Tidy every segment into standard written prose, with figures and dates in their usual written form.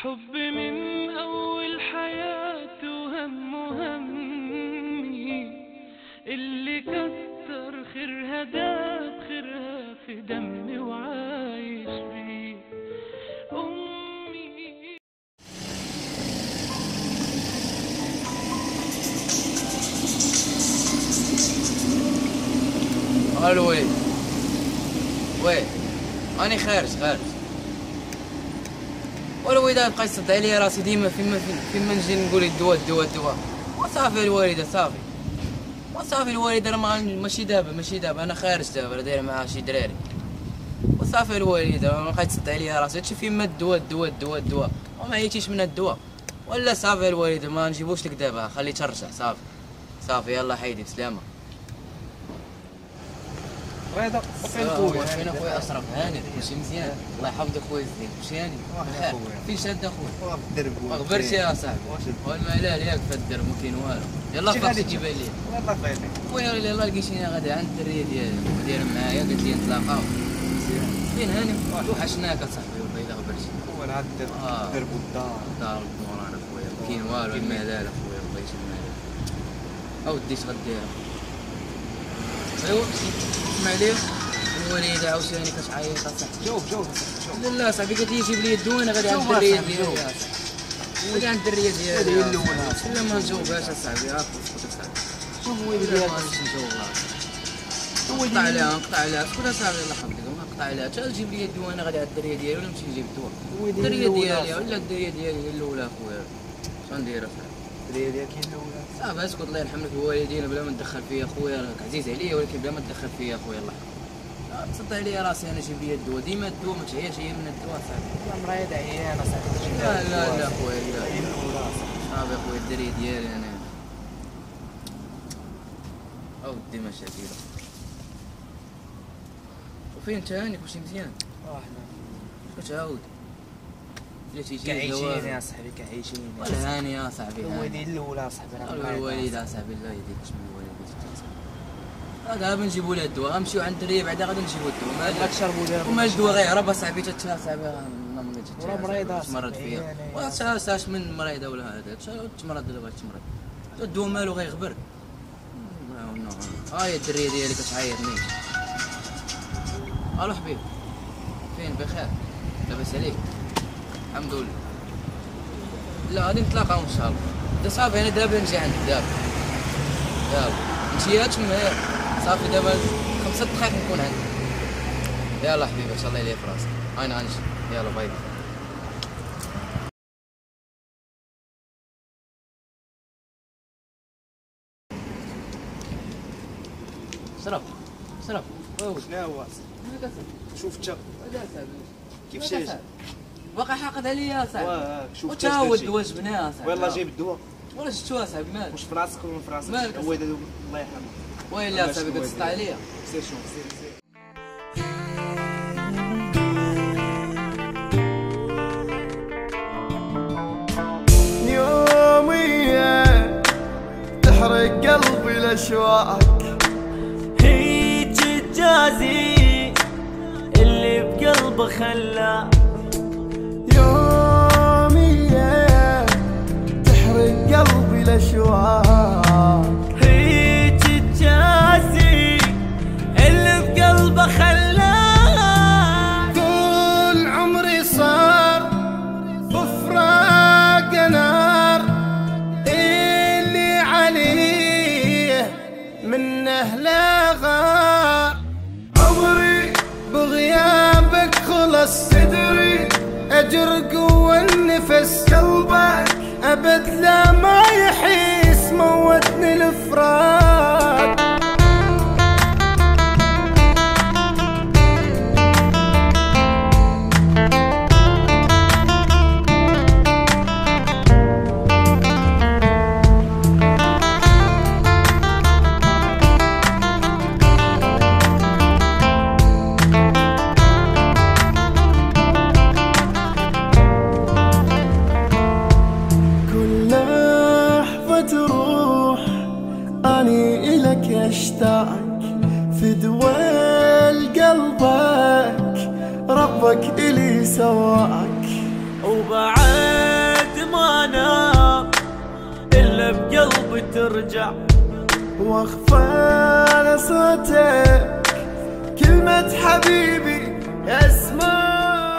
حب من أول حياته همي اللي كتر خيرها داب خيرها في دمي وعايش بيه أمي. الو وي راني خارج والوالده بقى يصدع لي راسي ديما فيما نجي نقول الدواء وصافي الوالده صافي الوالده راه ماشي دابا انا خارج دابا راه دايره معاها شي دراري وصافي الوالده ما بقات تصدع لي راسي هادشي فيما الدواء وما عييتيش من الدواء ولا صافي الوالده ما نجيبوش لك دابا خلي ترجع صافي يلا حيدي بسلامه. رضا فين خويا؟ فين اخويا اشرف؟ هاني ماشي مزيان الله يحفظك خويا زين ماشي هاني بخير فين شاد اخويا؟ في الدرب ما غبرتش يا صاحبي والملال ياك في الدرب ما كاين والو يلا فاش تجيبها لي والله فايتك خويا يلا لقيتيني غادي عند الدريه ديالي معايا قالت لي نتلاقاو فين هاني وحشناك اصاحبي والله الا غبرتي هو هاد الدرب والدار والدور انا خويا ما كاين والو الملال اخويا الله يسلمك اودي اش غدير ايوا اسمع لي الوالده عاوتاني كتعيط اصاحبي جاوب لا صاحبي قالت لي جيب لي الدواء انا غادي عند الدريه ديالي غادي عند الدريه ديالي هذه هي الاولى لا ما نجاوبهاش اصاحبي عارف اسكت اصاحبي شوف وين ديالك نقطع عليها اسكت اصاحبي الله يحفظك نقطع عليها حتى تجيب لي الدواء انا غادي عند الدريه ديالي ولا نمشي نجيب الدواء الدريه ديالي ولا الدريه ديالي هي الاولى اخويا شنو ندير اصاحبي الدريه ديالك هي الاولى صافي اسكت الله يرحم لك الوالدين بلا ما تدخل فيا خويا راك عزيز عليا ولكن بلا ما تدخل فيا خويا الله يحفظك تصدع لي راسي انا جيب لي الدواء ديما الدواء ما تعياش هي من الدواء صاحبي لا مريض عيان اصاحبي لا خويا لا هي الاولى صافي خويا الدريه ديالي انا اودي مشاكل وفين انت هانيك واش مزيان حنا كتعاود لا تيجي كعيشين يا صاحبي كعيشين ولا هاني يا صاحبي الوالده الاولى صاحبي راه الوالده صاحبي الله يهديك اش من الوالده دابا نجيبوا لها الدواء غنمشيو عند الدريه بعدا غادي نجيبوا الدواء ما تشربوا دابا وما الدواء غيهرب اصاحبي تتشال صاحبي غنمي وراه مريضه تمرض فيا واش من مريضه ولا هذا تمرض دابا تمرض الدواء مالو غيغبر هاي الدريه ديالي كتعيطني الو حبيبي فين بخير لاباس عليك الحمد لله لا غادي نتلاقاو ان شاء الله صافي انا دابا نجي عندك دابا نمشي تما صافي دابا 5 دقائق نكون عندك يلا حبيبي ان شاء الله يليق في راسك انا غنمشي يلا باي شرف شنو هو شوف انت كيف شايف باقي حاقد عليا صاحبي شوف وتا هو الدواء جبناه صاحبي والله جايب الدواء ولا شفتوها صاحبي مالك واش في راسك ولا في راسك هو الله يرحمه ويلا صاحبي كتصطع عليا سير شوف سير يوميا تحرق قلبي الاشواق هيج الجازي اللي بقلبه خلاه يوميا تحرق قلبي الاشواق هيج الجازي اللي بقلبه خلاه طول عمري صار بفراق نار اللي عليه منه لا غار عمري بغيابك خلص تدري اجر قوة النفس قلبك ابد لا ما يحيس موتني الفراق اشتاق في دوال قلبك ربك إلي سواك وبعد ما نام إلا بقلبي ترجع، واخفى صوتك كلمة حبيبي اسمع.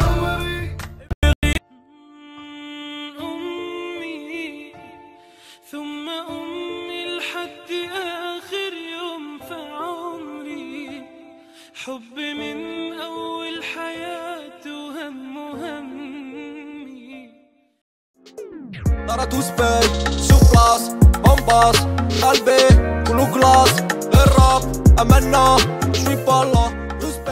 أمي ثم أمي لحد آخر يوم في عمري، حب من أول حياة وهم همي. ترى توسبي سوبلاس بامباس قلبي كله كلاس للراب أمنا شوي بالله